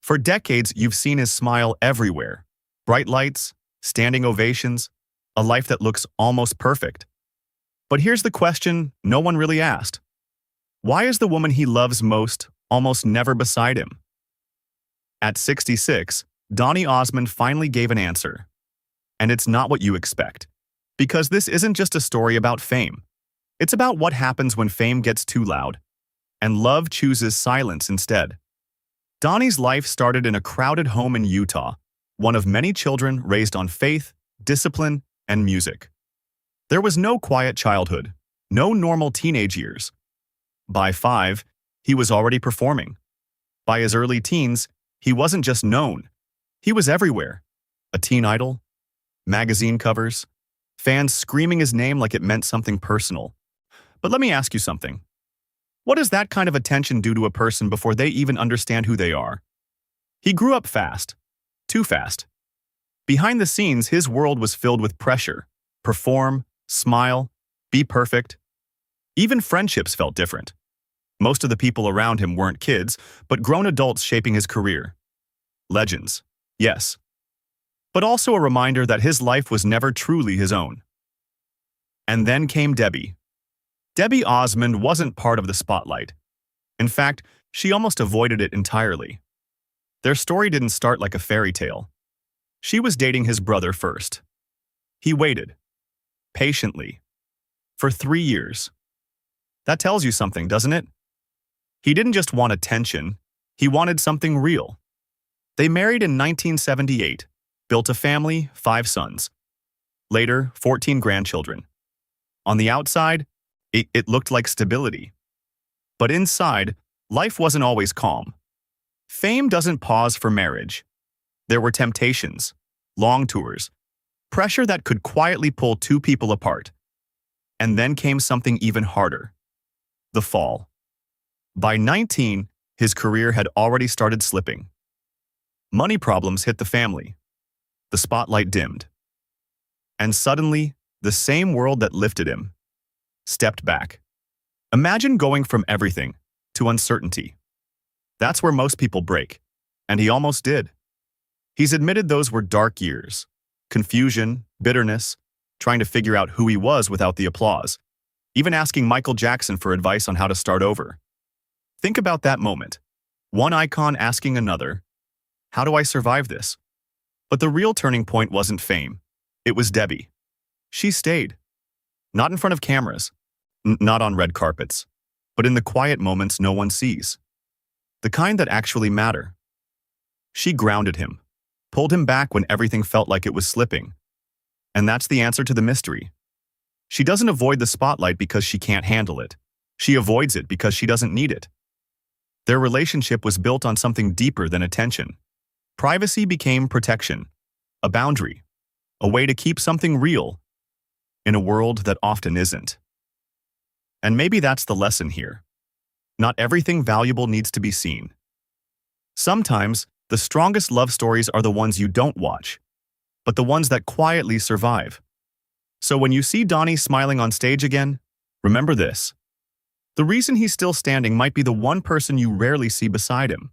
For decades, you've seen his smile everywhere. Bright lights, standing ovations, a life that looks almost perfect. But here's the question no one really asked. Why is the woman he loves most almost never beside him? At 66, Donny Osmond finally gave an answer. And it's not what you expect. Because this isn't just a story about fame. It's about what happens when fame gets too loud, and love chooses silence instead. Donny's life started in a crowded home in Utah, one of many children raised on faith, discipline, and music. There was no quiet childhood, no normal teenage years. By 5, he was already performing. By his early teens, he wasn't just known. He was everywhere. A teen idol, magazine covers, fans screaming his name like it meant something personal. But let me ask you something. What does that kind of attention do to a person before they even understand who they are? He grew up fast. Too fast. Behind the scenes, his world was filled with pressure. Perform, smile, be perfect. Even friendships felt different. Most of the people around him weren't kids, but grown adults shaping his career. Legends, yes. But also a reminder that his life was never truly his own. And then came Debbie. Debbie Osmond wasn't part of the spotlight. In fact, she almost avoided it entirely. Their story didn't start like a fairy tale. She was dating his brother first. He waited, patiently, for 3 years. That tells you something, doesn't it? He didn't just want attention, he wanted something real. They married in 1978, built a family, 5 sons. Later, 14 grandchildren. On the outside, it looked like stability. But inside, life wasn't always calm. Fame doesn't pause for marriage. There were temptations, long tours, pressure that could quietly pull 2 people apart. And then came something even harder. The fall. By 19, his career had already started slipping. Money problems hit the family. The spotlight dimmed. And suddenly, the same world that lifted him stepped back. Imagine going from everything to uncertainty. That's where most people break, and he almost did. He's admitted those were dark years. Confusion, bitterness, trying to figure out who he was without the applause, even asking Michael Jackson for advice on how to start over. Think about that moment. One icon asking another, "How do I survive this?" But the real turning point wasn't fame. It was Debbie. She stayed. Not in front of cameras, not on red carpets, but in the quiet moments no one sees. The kind that actually matter. She grounded him, pulled him back when everything felt like it was slipping. And that's the answer to the mystery. She doesn't avoid the spotlight because she can't handle it. She avoids it because she doesn't need it. Their relationship was built on something deeper than attention. Privacy became protection, a boundary, a way to keep something real in a world that often isn't. And maybe that's the lesson here. Not everything valuable needs to be seen. Sometimes, the strongest love stories are the ones you don't watch, but the ones that quietly survive. So when you see Donny smiling on stage again, remember this. The reason he's still standing might be the one person you rarely see beside him.